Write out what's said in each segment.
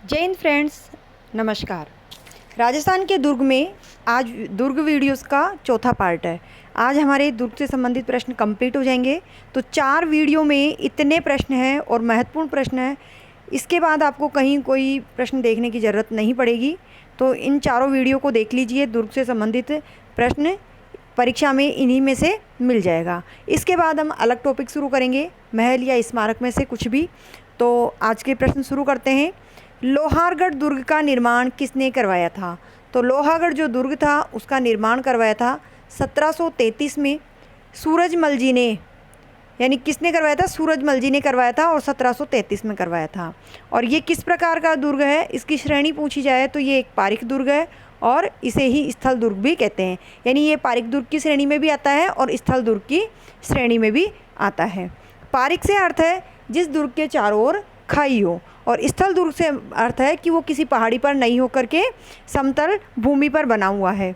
जय हिंद फ्रेंड्स, नमस्कार। राजस्थान के दुर्ग में आज दुर्ग वीडियोस का चौथा पार्ट है। आज हमारे दुर्ग से संबंधित प्रश्न कंप्लीट हो जाएंगे। तो 4 वीडियो में इतने प्रश्न हैं और महत्वपूर्ण प्रश्न हैं, इसके बाद आपको कहीं कोई प्रश्न देखने की ज़रूरत नहीं पड़ेगी। तो इन चारों वीडियो को देख लीजिए। दुर्ग से संबंधित प्रश्न परीक्षा में इन्हीं में से मिल जाएगा। इसके बाद हम अलग टॉपिक शुरू करेंगे, महल या स्मारक में से कुछ भी। तो आज के प्रश्न शुरू करते हैं। लोहारगढ़ दुर्ग का निर्माण किसने करवाया था? तो लोहागढ़ जो दुर्ग था उसका निर्माण करवाया था 1733 में सूरजमल जी ने। यानी किसने करवाया था? सूरजमल जी ने करवाया था और 1733 में करवाया था। और ये किस प्रकार का दुर्ग है? इसकी श्रेणी पूछी जाए तो ये एक पारीक दुर्ग है और इसे ही स्थल दुर्ग भी कहते हैं। यानी ये पारीक दुर्ग की श्रेणी में भी आता है और स्थल दुर्ग की श्रेणी में भी आता है। पारीक से अर्थ है जिस दुर्ग के चारों ओर खाई हो, और स्थल दुर्ग से अर्थ है कि वो किसी पहाड़ी पर नहीं होकर के समतल भूमि पर बना हुआ है।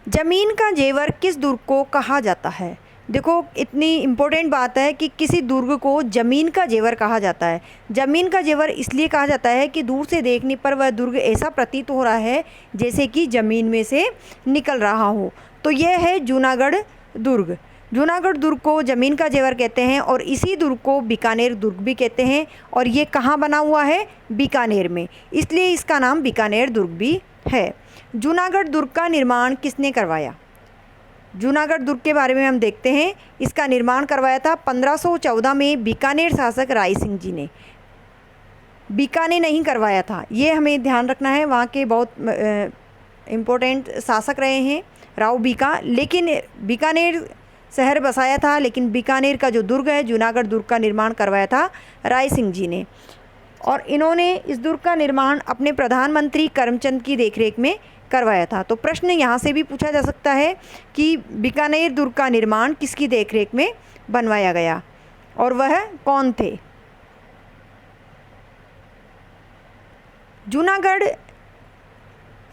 जमीन का जेवर किस दुर्ग को कहा जाता है? देखो, इतनी इम्पोर्टेंट बात है कि किसी दुर्ग को जमीन का जेवर कहा जाता है। जमीन का जेवर इसलिए कहा जाता है कि दूर से देखने पर वह दुर्ग ऐसा प्रतीत हो रहा है जैसे कि ज़मीन में से निकल रहा हो। तो यह है जूनागढ़ दुर्ग। जूनागढ़ दुर्ग को ज़मीन का जेवर कहते हैं और इसी दुर्ग को बीकानेर दुर्ग भी कहते हैं। और ये कहाँ बना हुआ है? बीकानेर में, इसलिए इसका नाम बीकानेर दुर्ग भी है। जूनागढ़ दुर्ग का निर्माण किसने करवाया? जूनागढ़ दुर्ग के बारे में हम देखते हैं। इसका निर्माण करवाया था 1514 में बीकानेर शासक राय सिंह जी ने। बीकानेर नहीं करवाया था, ये हमें ध्यान रखना है। वहाँ के बहुत इम्पोर्टेंट शासक रहे हैं राव बीका, लेकिन बीकानेर शहर बसाया था। लेकिन बीकानेर का जो दुर्ग है, जूनागढ़ दुर्ग का निर्माण करवाया था राय सिंह जी ने। और इन्होंने इस दुर्ग का निर्माण अपने प्रधानमंत्री करमचंद की देखरेख में करवाया था। तो प्रश्न यहाँ से भी पूछा जा सकता है कि बीकानेर दुर्ग का निर्माण किसकी देखरेख में बनवाया गया और वह कौन थे? जूनागढ़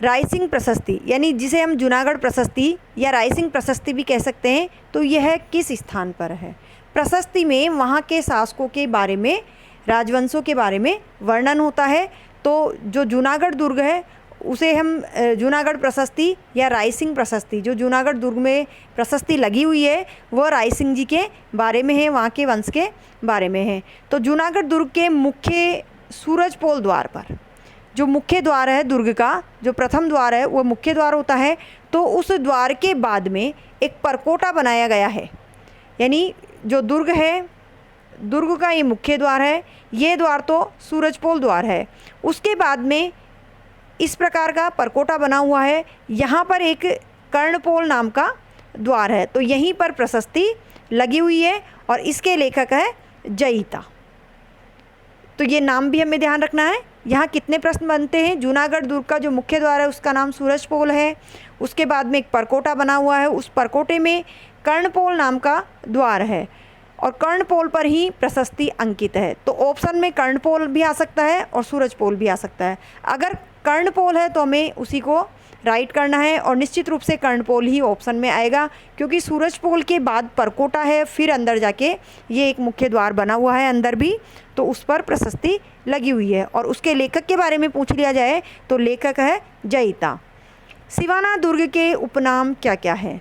रायसिंह प्रशस्ति, यानी जिसे हम जूनागढ़ प्रशस्ति या रायसिंह प्रशस्ति भी कह सकते हैं, तो यह किस स्थान पर है? प्रशस्ति में वहाँ के शासकों के बारे में, राजवंशों के बारे में वर्णन होता है। तो जो जूनागढ़ दुर्ग है उसे हम जूनागढ़ प्रशस्ति या रायसिंह प्रशस्ति, जो जूनागढ़ दुर्ग में प्रशस्ति लगी हुई है वह रायसिंह जी के बारे में है, वहाँ के वंश के बारे में है। तो जूनागढ़ दुर्ग के मुख्य सूरजपोल द्वार पर, जो मुख्य द्वार है दुर्ग का, जो प्रथम द्वार है वो मुख्य द्वार होता है। तो उस द्वार के बाद में एक परकोटा बनाया गया है। यानी जो दुर्ग है, दुर्ग का ये मुख्य द्वार है, ये द्वार तो सूरजपोल द्वार है। उसके बाद में इस प्रकार का परकोटा बना हुआ है। यहाँ पर एक कर्णपोल नाम का द्वार है। तो यहीं पर प्रशस्ति लगी हुई है और इसके लेखक है जयिता। तो ये नाम भी हमें ध्यान रखना है। यहाँ कितने प्रश्न बनते हैं? जूनागढ़ दुर्ग का जो मुख्य द्वार है उसका नाम सूरजपोल है। उसके बाद में एक परकोटा बना हुआ है, उस परकोटे में कर्णपोल नाम का द्वार है और कर्णपोल पर ही प्रशस्ति अंकित है। तो ऑप्शन में कर्णपोल भी आ सकता है और सूरजपोल भी आ सकता है। अगर कर्णपोल है तो हमें उसी को राइट करना है और निश्चित रूप से कर्णपोल ही ऑप्शन में आएगा, क्योंकि सूरजपोल के बाद परकोटा है, फिर अंदर जाके ये एक मुख्य द्वार बना हुआ है अंदर भी, तो उस पर प्रशस्ति लगी हुई है। और उसके लेखक के बारे में पूछ लिया जाए तो लेखक है जयिता। सिवाना दुर्ग के उपनाम क्या क्या है?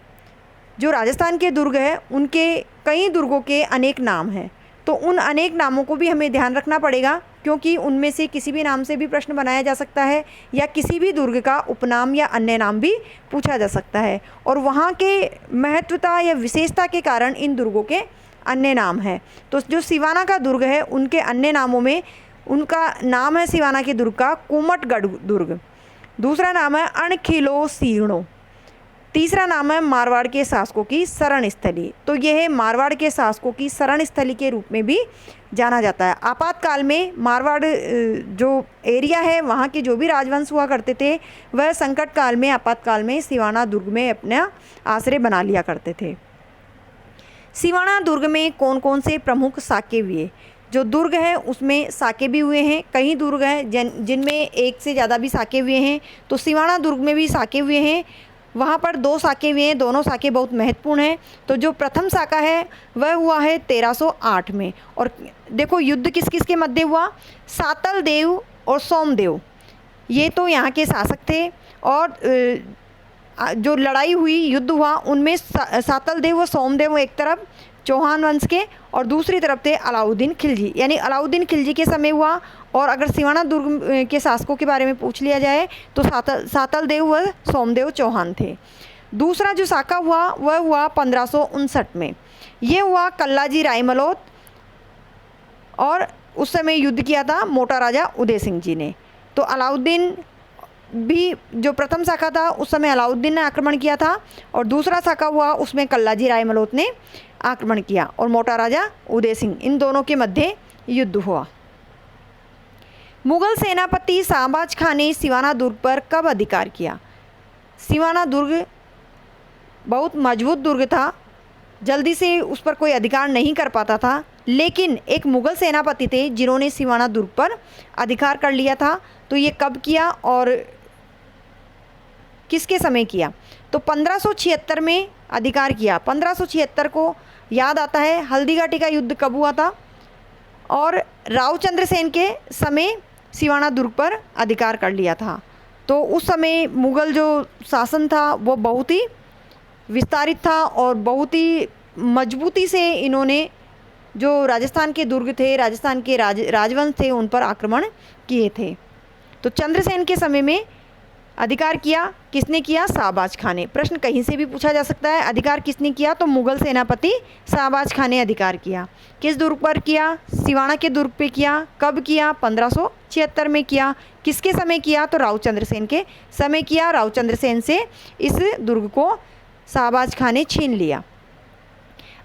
जो राजस्थान के दुर्ग हैं उनके कई दुर्गों के अनेक नाम हैं। तो उन अनेक नामों को भी हमें ध्यान रखना पड़ेगा, क्योंकि उनमें से किसी भी नाम से भी प्रश्न बनाया जा सकता है या किसी भी दुर्ग का उपनाम या अन्य नाम भी पूछा जा सकता है। और वहाँ के महत्वता या विशेषता के कारण इन दुर्गों के अन्य नाम हैं। तो जो सिवाना का दुर्ग है उनके अन्य नामों में उनका नाम है सिवाना के दुर्ग का कुमटगढ़ दुर्ग, दूसरा नाम है अणखिलो सीर्णो, तीसरा नाम है मारवाड़ के शासकों की शरण स्थली। तो यह मारवाड़ के शासकों की शरण स्थली के रूप में भी जाना जाता है। आपातकाल में मारवाड़ जो एरिया है, वहाँ के जो भी राजवंश हुआ करते थे वह संकट काल में, आपातकाल में सिवाना दुर्ग में अपना आश्रय बना लिया करते थे। सिवाना दुर्ग में कौन कौन से प्रमुख साके हुए? जो दुर्ग है उसमें साके भी हुए हैं। कई दुर्ग हैं जिनमें एक से ज़्यादा भी साके हुए हैं। तो सिवाना दुर्ग में भी साके हुए हैं। वहाँ पर 2 साके हुए हैं, दोनों साके बहुत महत्वपूर्ण हैं। तो जो प्रथम साका है वह हुआ है 1308 में। और देखो युद्ध किस किस के मध्य हुआ, सातल देव और सोमदेव, ये तो यहाँ के शासक थे। और जो लड़ाई हुई, युद्ध हुआ, उनमें सातल देव और सोमदेव एक तरफ चौहान वंश के, और दूसरी तरफ थे अलाउद्दीन खिलजी, यानी अलाउद्दीन खिलजी के समय हुआ। और अगर सिवाना दुर्ग के शासकों के बारे में पूछ लिया जाए तो सातल देव व सोमदेव चौहान थे। दूसरा जो साका हुआ वह हुआ 1559 में। ये हुआ कल्लाजी रायमलोत, और उस समय युद्ध किया था मोटा राजा उदय सिंह जी ने। तो अलाउद्दीन भी, जो प्रथम शाखा था उस समय अलाउद्दीन ने आक्रमण किया था, और दूसरा शाखा हुआ उसमें कल्लाजी रायमलोत ने आक्रमण किया, और मोटा राजा उदय सिंह, इन दोनों के मध्य युद्ध हुआ। मुगल सेनापति शाहबाज खान ने सिवाना दुर्ग पर कब अधिकार किया? सिवाना दुर्ग बहुत मजबूत दुर्ग था, जल्दी से उस पर कोई अधिकार नहीं कर पाता था, लेकिन एक मुगल सेनापति थे जिन्होंने सिवाना दुर्ग पर अधिकार कर लिया था। तो ये कब किया और किसके समय किया? तो 1576 में अधिकार किया। 1576 को याद आता है हल्दीघाटी का युद्ध कब हुआ था, और रावचंद्र सेन के समय सिवाना दुर्ग पर अधिकार कर लिया था। तो उस समय मुगल जो शासन था वो बहुत ही विस्तारित था, और बहुत ही मजबूती से इन्होंने जो राजस्थान के दुर्ग थे, राजस्थान के राजवंश थे, उन पर आक्रमण किए थे। तो चंद्रसेन के समय में अधिकार किया, किसने किया? शाहबाज खान ने। प्रश्न कहीं से भी पूछा जा सकता है, अधिकार किसने किया? तो मुगल सेनापति शाहबाज खान ने अधिकार किया। किस दुर्ग पर किया? सिवाना के दुर्ग पे किया। कब किया? 1576 में किया। किसके समय किया? तो रावचंद्र सेन के समय किया। रावचंद्र सेन से इस दुर्ग को शाहबाज खान ने छीन लिया।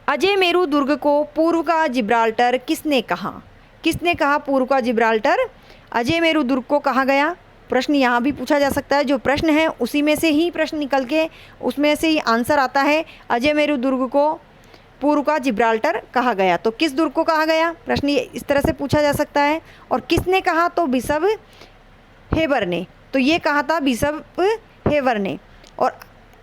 अजय मेरू दुर्ग को पूर्व का जिब्राल्टर किसने कहा? किसने कहा पूर्व का जिब्राल्टर? अजय मेरू दुर्ग को कहा गया। प्रश्न यहाँ भी पूछा जा सकता है, जो प्रश्न है उसी में से ही प्रश्न निकल के उसमें से ही आंसर आता है। अजय मेरू दुर्ग को पूर्व का जिब्राल्टर कहा गया। तो किस दुर्ग को कहा गया? प्रश्न इस तरह से पूछा जा सकता है। और किसने कहा? तो बिशप हेबर ने। तो ये कहा था बिशप हेबर ने। और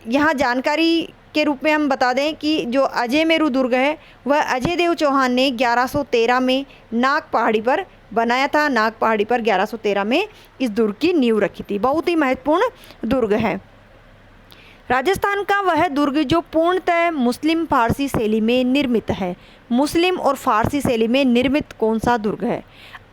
यहाँ जानकारी के रूप में हम बता दें कि जो अजय मेरू दुर्ग है वह अजय देव चौहान ने 1113 में नाग पहाड़ी पर बनाया था। नाग पहाड़ी पर 1113 में इस दुर्ग की नींव रखी थी। बहुत ही महत्वपूर्ण दुर्ग है। राजस्थान का वह दुर्ग जो पूर्णतः मुस्लिम फारसी शैली में निर्मित है। मुस्लिम और फारसी शैली में निर्मित कौन सा दुर्ग है?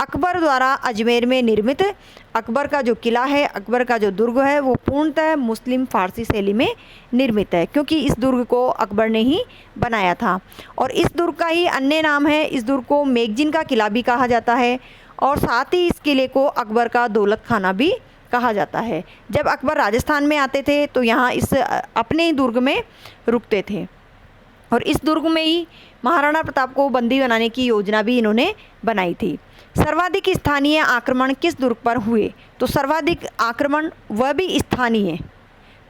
अकबर द्वारा अजमेर में निर्मित अकबर का जो किला है, अकबर का जो दुर्ग है, वो पूर्णतः मुस्लिम फारसी शैली में निर्मित है, क्योंकि इस दुर्ग को अकबर ने ही बनाया था। और इस दुर्ग का ही अन्य नाम है, इस दुर्ग को मेगजिन का किला भी कहा जाता है, और साथ ही इस किले को अकबर का दौलत खाना भी कहा जाता है। जब अकबर राजस्थान में आते थे तो यहाँ इस अपने ही दुर्ग में रुकते थे, और इस दुर्ग में ही महाराणा प्रताप को बंदी बनाने की योजना भी इन्होंने बनाई थी। सर्वाधिक स्थानीय आक्रमण किस दुर्ग पर हुए? तो सर्वाधिक आक्रमण वह भी स्थानीय,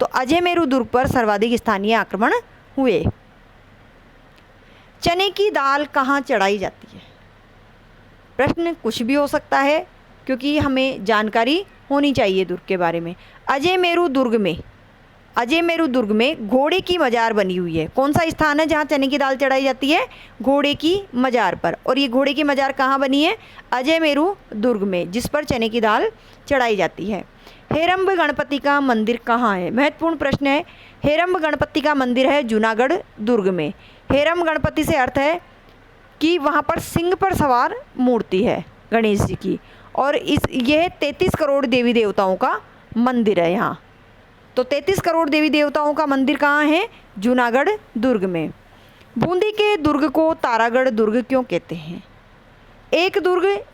तो अजय मेरू दुर्ग पर सर्वाधिक स्थानीय आक्रमण हुए। चने की दाल कहाँ चढ़ाई जाती है? प्रश्न कुछ भी हो सकता है, क्योंकि हमें जानकारी होनी चाहिए दुर्ग के बारे में। अजय मेरू दुर्ग में घोड़े की मजार बनी हुई है। कौन सा स्थान है जहाँ चने की दाल चढ़ाई जाती है? घोड़े की मजार पर। और ये घोड़े की मजार कहाँ बनी है? अजय मेरू दुर्ग में, जिस पर चने की दाल चढ़ाई जाती है। हेरम्ब गणपति का मंदिर कहाँ है? महत्वपूर्ण प्रश्न है। हेरम्ब गणपति का मंदिर है जूनागढ़ दुर्ग में। हेरम्ब गणपति से अर्थ है कि वहाँ पर सिंह पर सवार मूर्ति है गणेश जी की, और यह 33 करोड़ देवी देवताओं का मंदिर है यहाँ। तो 33 करोड़ देवी देवताओं का मंदिर कहाँ है? जूनागढ़ दुर्ग में। बूंदी के दुर्ग को तारागढ़ दुर्ग क्यों कहते हैं? एक दुर्ग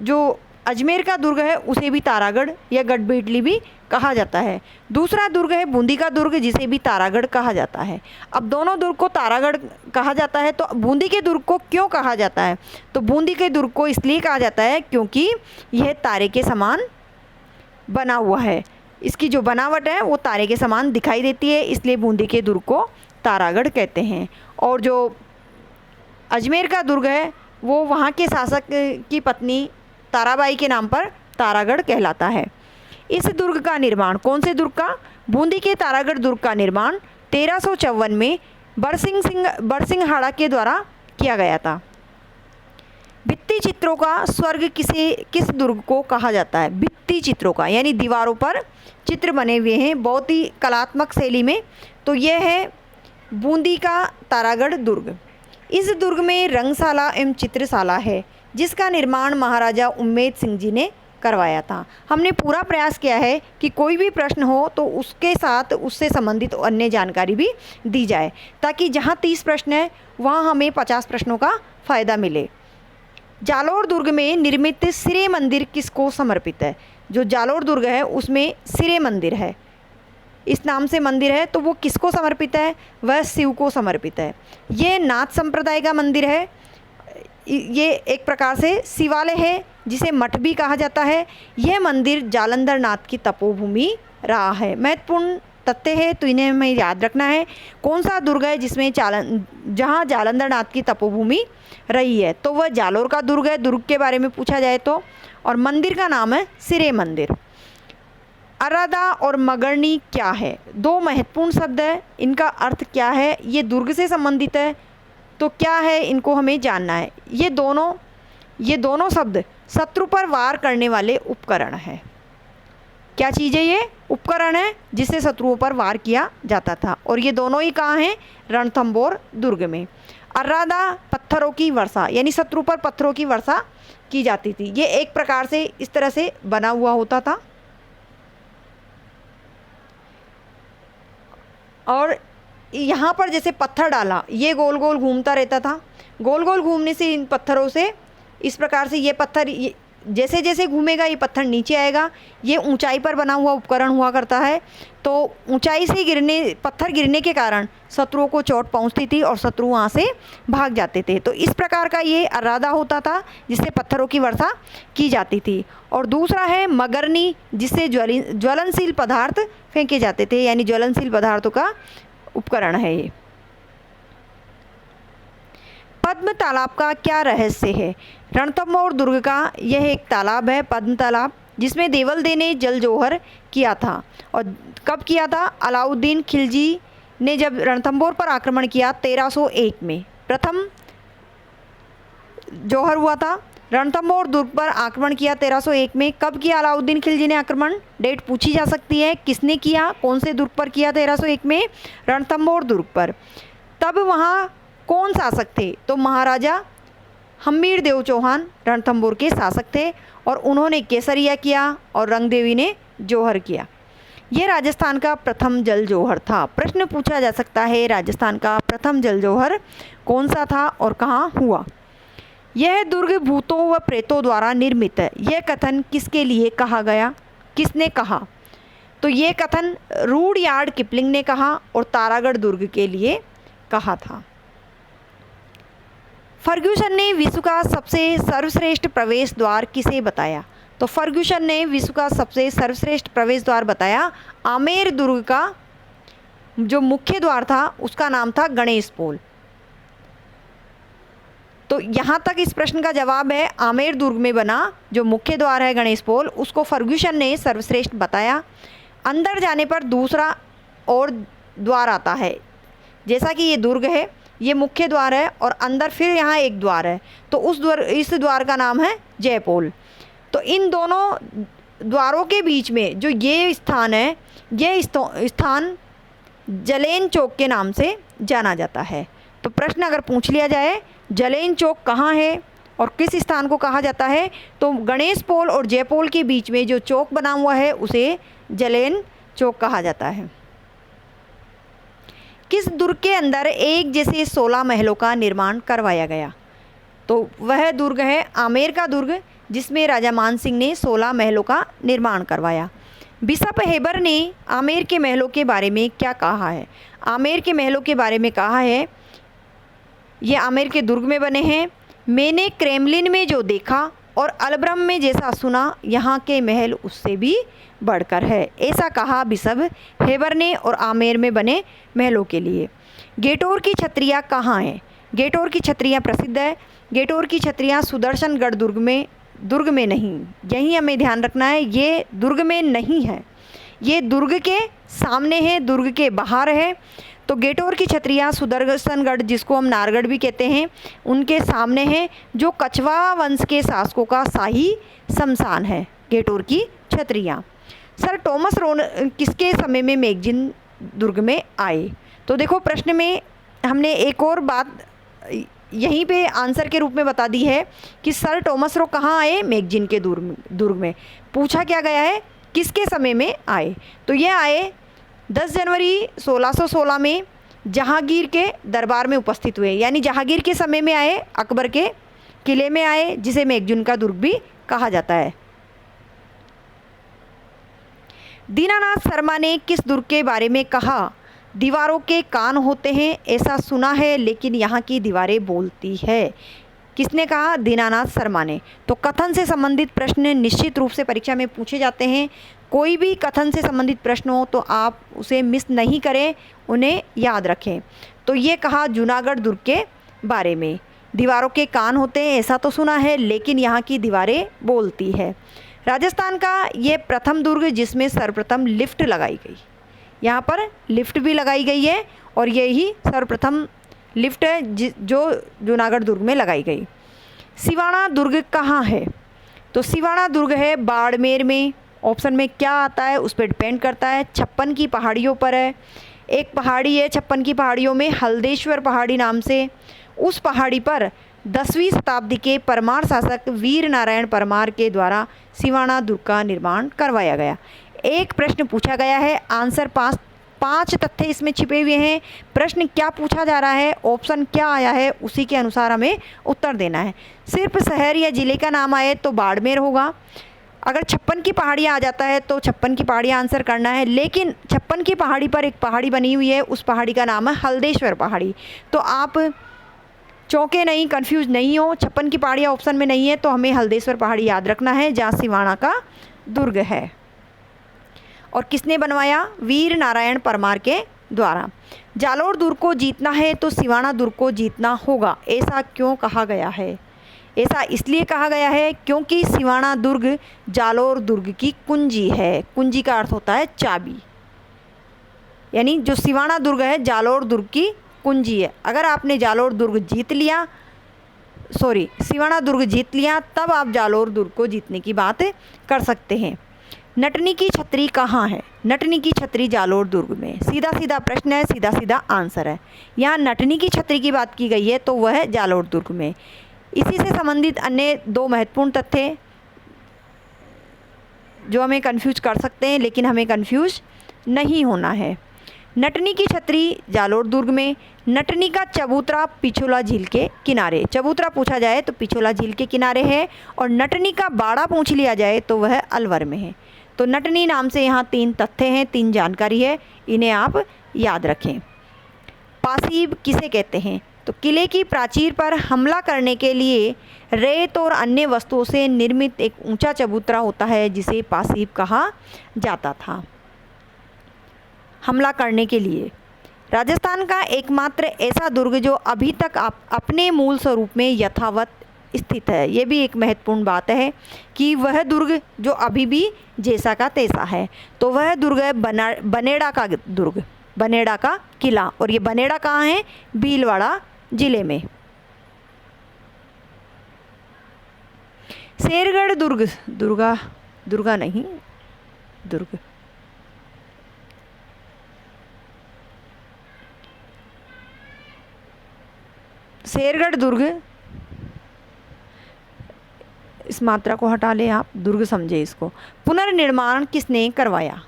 जो अजमेर का दुर्ग है उसे भी तारागढ़ या गढ़बेटली भी कहा जाता है। दूसरा दुर्ग है बूंदी का दुर्ग, जिसे भी तारागढ़ कहा जाता है। अब दोनों दुर्ग को तारागढ़ कहा जाता है, तो बूंदी के दुर्ग को क्यों कहा जाता है? तो बूंदी के दुर्ग को इसलिए कहा जाता है क्योंकि यह तारे के समान बना हुआ है। इसकी जो बनावट है वो तारे के समान दिखाई देती है, इसलिए बूंदी के दुर्ग को तारागढ़ कहते हैं। और जो अजमेर का दुर्ग है वो वहाँ के शासक की पत्नी ताराबाई के नाम पर तारागढ़ कहलाता है। इस दुर्ग का निर्माण, कौन से दुर्ग का? बूंदी के तारागढ़ दुर्ग का निर्माण 1354 में बरसिंघहाड़ा के द्वारा किया गया था। भित्ति चित्रों का स्वर्ग किस दुर्ग को कहा जाता है? भित्ति चित्रों का, यानी दीवारों पर चित्र बने हुए हैं बहुत ही कलात्मक शैली में, तो यह है बूंदी का तारागढ़ दुर्ग। इस दुर्ग में रंगशाला एवं चित्रशाला है, जिसका निर्माण महाराजा उम्मेद सिंह जी ने करवाया था। हमने पूरा प्रयास किया है कि कोई भी प्रश्न हो तो उसके साथ उससे संबंधित अन्य जानकारी भी दी जाए, ताकि जहां 30 प्रश्न है वहां हमें 50 प्रश्नों का फ़ायदा मिले। जालोर दुर्ग में निर्मित सिरे मंदिर किसको समर्पित है? जो जालोर दुर्ग है उसमें सिरे मंदिर है, इस नाम से मंदिर है, तो वो किसको समर्पित है? वह शिव को समर्पित है। ये नाथ संप्रदाय का मंदिर है। ये एक प्रकार से शिवालय है जिसे मठ भी कहा जाता है। यह मंदिर जालंधर नाथ की तपोभूमि रहा है। महत्वपूर्ण तथ्य है तो इन्हें हमें याद रखना है। कौन सा दुर्ग है जिसमें जहाँ जालंधर नाथ की तपोभूमि रही है? तो वह जालोर का दुर्ग है, दुर्ग के बारे में पूछा जाए तो। और मंदिर का नाम है सिरे मंदिर। अरादा और मगरनी क्या है? दो महत्वपूर्ण शब्द है, इनका अर्थ क्या है? ये दुर्ग से संबंधित है, तो क्या है इनको हमें जानना है। ये दोनों शब्द शत्रु पर वार करने वाले उपकरण है। क्या चीज़ है? ये उपकरण है जिससे शत्रुओं पर वार किया जाता था, और ये दोनों ही कहाँ हैं? रणथंबोर दुर्ग में। अर्रादा पत्थरों की वर्षा, यानी शत्रु पर पत्थरों की वर्षा की जाती थी। ये एक प्रकार से इस तरह से बना हुआ होता था, और यहाँ पर जैसे पत्थर डाला, ये गोल गोल घूमता रहता था। गोल गोल घूमने से इन पत्थरों से इस प्रकार से ये पत्थर जैसे जैसे घूमेगा ये पत्थर नीचे आएगा। ये ऊंचाई पर बना हुआ उपकरण हुआ करता है, तो ऊंचाई से पत्थर गिरने के कारण शत्रुओं को चोट पहुंचती थी और शत्रु वहाँ से भाग जाते थे। तो इस प्रकार का ये अर्रादा होता था जिससे पत्थरों की वर्षा की जाती थी। और दूसरा है मगरनी, जिससे ज्वलनशील पदार्थ फेंके जाते थे, यानी ज्वलनशील पदार्थों का उपकरण है ये। पद्म तालाब का क्या रहस्य है? रणथंबोर दुर्ग का यह एक तालाब है, पद्म तालाब, जिसमें देवलदे ने जल जौहर किया था। और कब किया था? अलाउद्दीन खिलजी ने जब रणथंबोर पर आक्रमण किया 1301 में प्रथम जौहर हुआ था। रणथंबोर दुर्ग पर आक्रमण किया 1301 में। कब किया अलाउद्दीन खिलजी ने आक्रमण? डेट पूछी जा सकती है। किसने किया? कौन से दुर्ग पर किया? 1301 में रणथंबोर दुर्ग पर। तब वहाँ कौन शासक थे? तो महाराजा हम्मीर देव चौहान रणथंबोर के शासक थे, और उन्होंने केसरिया किया और रंगदेवी ने जौहर किया। यह राजस्थान का प्रथम जल जौहर था। प्रश्न पूछा जा सकता है राजस्थान का प्रथम जल जौहर कौन सा था और कहाँ हुआ? यह दुर्ग भूतों व प्रेतों द्वारा निर्मित है। यह कथन किसके लिए कहा गया? किसने कहा? तो ये कथन रूडयार्ड किपलिंग ने कहा और तारागढ़ दुर्ग के लिए कहा था। फर्ग्यूसन ने विश्व का सबसे सर्वश्रेष्ठ प्रवेश द्वार किसे बताया? तो फर्ग्यूसन ने विश्व का सबसे सर्वश्रेष्ठ प्रवेश द्वार बताया आमेर दुर्ग का जो मुख्य द्वार था उसका नाम था गणेश पोल। तो यहाँ तक इस प्रश्न का जवाब है आमेर दुर्ग में बना जो मुख्य द्वार है गणेश पोल, उसको फर्ग्यूसन ने सर्वश्रेष्ठ बताया। अंदर जाने पर दूसरा और द्वार आता है, जैसा कि ये दुर्ग है, ये मुख्य द्वार है और अंदर फिर यहाँ एक द्वार है, तो इस द्वार का नाम है जयपोल। तो इन दोनों द्वारों के बीच में जो ये स्थान है, ये स्थान जलेन चौक के नाम से जाना जाता है। तो प्रश्न अगर पूछ लिया जाए जलेन चौक कहाँ है और किस स्थान को कहा जाता है, तो गणेश पोल और जयपोल के बीच में जो चौक बना हुआ है उसे जलेन चौक कहा जाता है। किस दुर्ग के अंदर एक जैसे 16 महलों का निर्माण करवाया गया? तो वह दुर्ग है आमेर का दुर्ग, जिसमें राजा मान सिंह ने 16 महलों का निर्माण करवाया। बिशप हेबर ने आमेर के महलों के बारे में क्या कहा है? आमेर के महलों के बारे में कहा है, ये आमेर के दुर्ग में बने हैं। मैंने क्रेमलिन में जो देखा और अलब्रम में जैसा सुना, यहाँ के महल उससे भी बढ़कर है, ऐसा कहा बिशप हेबर ने और आमेर में बने महलों के लिए। गेटोर की छत्रियाँ कहाँ हैं? गेटोर की छत्रियाँ प्रसिद्ध है। गेटोर की छत्रियाँ सुदर्शनगढ़ दुर्ग में नहीं, यही हमें ध्यान रखना है, ये दुर्ग में नहीं है। ये दुर्ग के सामने है, दुर्ग के बाहर है। तो गेटोर की छतरियाँ सुदर्शनगढ़, जिसको हम नारगढ़ भी कहते हैं, उनके सामने है, जो कछवाहा वंश के शासकों का शाही शमशान है, गेटोर की छतरियाँ। सर टॉमस रोन किसके समय में मैगजीन दुर्ग में आए? तो देखो प्रश्न में हमने एक और बात यहीं पे आंसर के रूप में बता दी है कि सर टॉमस रो कहाँ आए? मैगजीन के दुर्ग में। पूछा क्या गया है किसके समय में आए? तो ये आए 10 जनवरी 1616 में जहांगीर के दरबार में उपस्थित हुए, यानी जहांगीर के समय में आए, अकबर के किले में आए, जिसे मैगजीन का दुर्ग भी कहा जाता है। दीनानाथ शर्मा ने किस दुर्ग के बारे में कहा? दीवारों के कान होते हैं, ऐसा सुना है, लेकिन यहाँ की दीवारें बोलती है। किसने कहा? दीनानाथ शर्मा ने। तो कथन से संबंधित प्रश्न निश्चित रूप से परीक्षा में पूछे जाते हैं। कोई भी कथन से संबंधित प्रश्न हो तो आप उसे मिस नहीं करें, उन्हें याद रखें। तो ये कहा जूनागढ़ दुर्ग के बारे में, दीवारों के कान होते हैं, ऐसा तो सुना है, लेकिन यहाँ की दीवारें बोलती है। राजस्थान का ये प्रथम दुर्ग जिसमें सर्वप्रथम लिफ्ट लगाई गई, यहाँ पर लिफ्ट भी लगाई गई है और यही सर्वप्रथम लिफ्ट है जो जूनागढ़ दुर्ग में लगाई गई। सिवाना दुर्ग कहाँ है? तो सिवाना दुर्ग है बाड़मेर में। ऑप्शन में क्या आता है उस पर डिपेंड करता है। 56 की पहाड़ियों पर है। एक पहाड़ी है 56 की पहाड़ियों में, हल्देश्वर पहाड़ी नाम से। उस पहाड़ी पर 10वीं शताब्दी के परमार शासक वीर नारायण परमार के द्वारा सिवाना दुर्ग का निर्माण करवाया गया। एक प्रश्न पूछा गया है, आंसर 5 तथ्य इसमें छिपे हुए हैं। प्रश्न क्या पूछा जा रहा है, ऑप्शन क्या आया है, उसी के अनुसार हमें उत्तर देना है। सिर्फ शहर या ज़िले का नाम आए तो बाड़मेर होगा। अगर 56 की पहाड़ियाँ आ जाता है तो 56 की पहाड़ियाँ आंसर करना है, लेकिन 56 की पहाड़ी पर एक पहाड़ी बनी हुई है, उस पहाड़ी का नाम है हल्देश्वर पहाड़ी। तो आप चौंके नहीं, कंफ्यूज नहीं हो। 56 की पहाड़ियाँ ऑप्शन में नहीं है तो हमें हल्देश्वर पहाड़ी याद रखना है, जहाँ सिवाना का दुर्ग है। और किसने बनवाया? वीर नारायण परमार के द्वारा। जालोर दुर्ग को जीतना है तो सिवाना दुर्ग को जीतना होगा, ऐसा क्यों कहा गया है? ऐसा इसलिए कहा गया है क्योंकि सिवाना दुर्ग जालोर दुर्ग की कुंजी है। कुंजी का अर्थ होता है चाबी, यानी जो सिवाना दुर्ग है जालोर दुर्ग की कुंजी है। अगर आपने जालोर दुर्ग जीत लिया, सिवाना दुर्ग जीत लिया, तब आप जालोर दुर्ग को जीतने की बात कर सकते हैं। नटनी की छतरी कहाँ है? नटनी की छतरी जालोर दुर्ग में। सीधा सीधा प्रश्न है, सीधा सीधा आंसर है। यहाँ नटनी की छतरी की बात की गई है तो वह है जालोर दुर्ग में। इसी से संबंधित अन्य 2 महत्वपूर्ण तथ्य जो हमें कंफ्यूज कर सकते हैं, लेकिन हमें कंफ्यूज नहीं होना है। नटनी की छतरी जालोर दुर्ग में। नटनी का चबूतरा पिछोला झील के किनारे। चबूतरा पूछा जाए तो पिछोला झील के किनारे है, और नटनी का बाड़ा पूछ लिया जाए तो वह अलवर में है। तो नटनी नाम से यहाँ 3 तथ्य हैं, 3 जानकारी है, इन्हें आप याद रखें। पासीब किसे कहते हैं? तो किले की प्राचीर पर हमला करने के लिए रेत और अन्य वस्तुओं से निर्मित एक ऊंचा चबूतरा होता है, जिसे पासीब कहा जाता था। हमला करने के लिए राजस्थान का एकमात्र ऐसा दुर्ग जो अभी तक अपने मूल स्वरूप में यथावत स्थित है। ये भी एक महत्वपूर्ण बात है कि वह दुर्ग जो अभी भी जैसा का तैसा है। तो वह दुर्ग है बनेड़ा का दुर्ग, बनेड़ा का किला। और ये बनेड़ा कहाँ है? भीलवाड़ा जिले में। शेरगढ़ दुर्ग, दुर्गा नहीं, दुर्ग। शेरगढ़ दुर्ग, इस मात्रा को हटा लें आप, दुर्ग समझे इसको। पुनर्निर्माण किसने करवाया?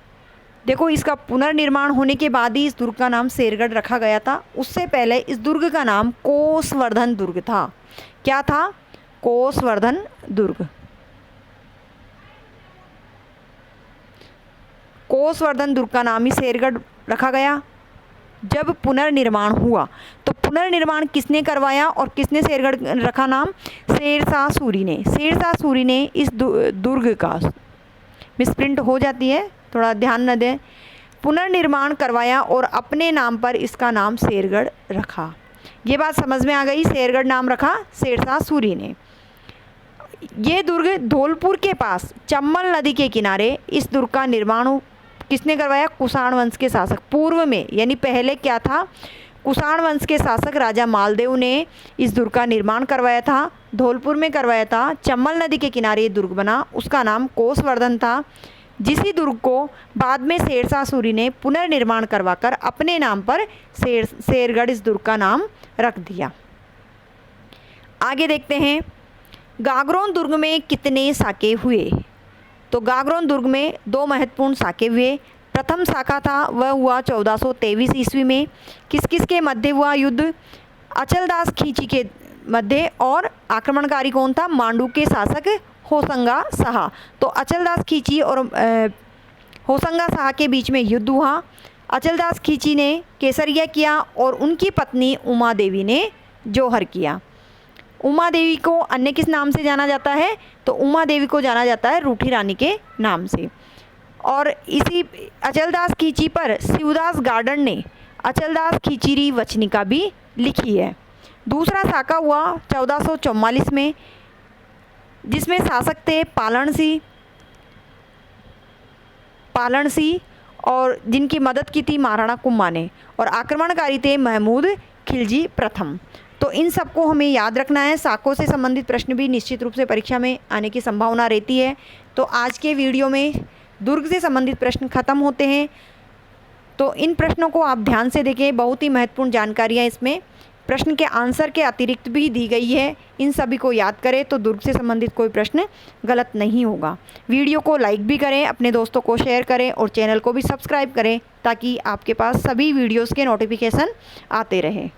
देखो इसका पुनर्निर्माण होने के बाद ही इस दुर्ग का नाम शेरगढ़ रखा गया था। उससे पहले इस दुर्ग का नाम कोसवर्धन दुर्ग था। क्या था? कोसवर्धन दुर्ग। कोसवर्धन दुर्ग का नाम ही शेरगढ़ रखा गया जब पुनर्निर्माण हुआ। तो पुनर्निर्माण किसने करवाया और किसने शेरगढ़ रखा नाम? शेरशाह सूरी ने। शेरशाह सूरी ने इस दुर्ग का, मिसप्रिंट हो जाती है, थोड़ा ध्यान न दें, पुनर्निर्माण करवाया और अपने नाम पर इसका नाम शेरगढ़ रखा। ये बात समझ में आ गई? शेरगढ़ नाम रखा शेरशाह सूरी ने। ये दुर्ग धौलपुर के पास चम्बल नदी के किनारे इस दुर्ग का निर्माण किसने करवाया? कुषाण वंश के शासक। पूर्व में यानी पहले क्या था? कुषाण वंश के शासक राजा मालदेव ने इस दुर्ग का निर्माण करवाया था। धौलपुर में करवाया था। चंबल नदी के किनारे ये दुर्ग बना, उसका नाम कोसवर्धन था। जिसी दुर्ग को बाद में शेरशाह सूरी ने पुनर्निर्माण करवाकर अपने नाम पर शेरगढ़ इस दुर्ग का नाम रख दिया। आगे देखते हैं, गागरोन दुर्ग में कितने साके हुए? तो गागरोन दुर्ग में 2 महत्वपूर्ण साके हुए। प्रथम साका था वह हुआ 1423 ईस्वी में। किस किस के मध्य हुआ युद्ध? अचलदास खींची के मध्य, और आक्रमणकारी कौन था? मांडू के शासक होसंगा शाह। तो अचलदास खींची और होसंगा शाह के बीच में युद्ध हुआ। अचलदास खींची ने केसरिया किया और उनकी पत्नी उमा देवी ने जौहर किया। उमा देवी को अन्य किस नाम से जाना जाता है? तो उमा देवी को जाना जाता है रूठी रानी के नाम से। और इसी अचलदास खींची पर शिवदास गार्डन ने अचलदास खींचीरी वचनिका भी लिखी है। दूसरा साका हुआ 1444 में, जिसमें शासक थे पालन सिंह और जिनकी मदद की थी महाराणा कुंभा ने, और आक्रमणकारी थे महमूद खिलजी प्रथम। तो इन सबको हमें याद रखना है। साकों से संबंधित प्रश्न भी निश्चित रूप से परीक्षा में आने की संभावना रहती है। तो आज के वीडियो में दुर्ग से संबंधित प्रश्न खत्म होते हैं। तो इन प्रश्नों को आप ध्यान से देखें, बहुत ही महत्वपूर्ण जानकारियाँ इसमें प्रश्न के आंसर के अतिरिक्त भी दी गई है। इन सभी को याद करें तो दुर्ग से संबंधित कोई प्रश्न गलत नहीं होगा। वीडियो को लाइक भी करें, अपने दोस्तों को शेयर करें और चैनल को भी सब्सक्राइब करें ताकि आपके पास सभी वीडियोस के नोटिफिकेशन आते रहें।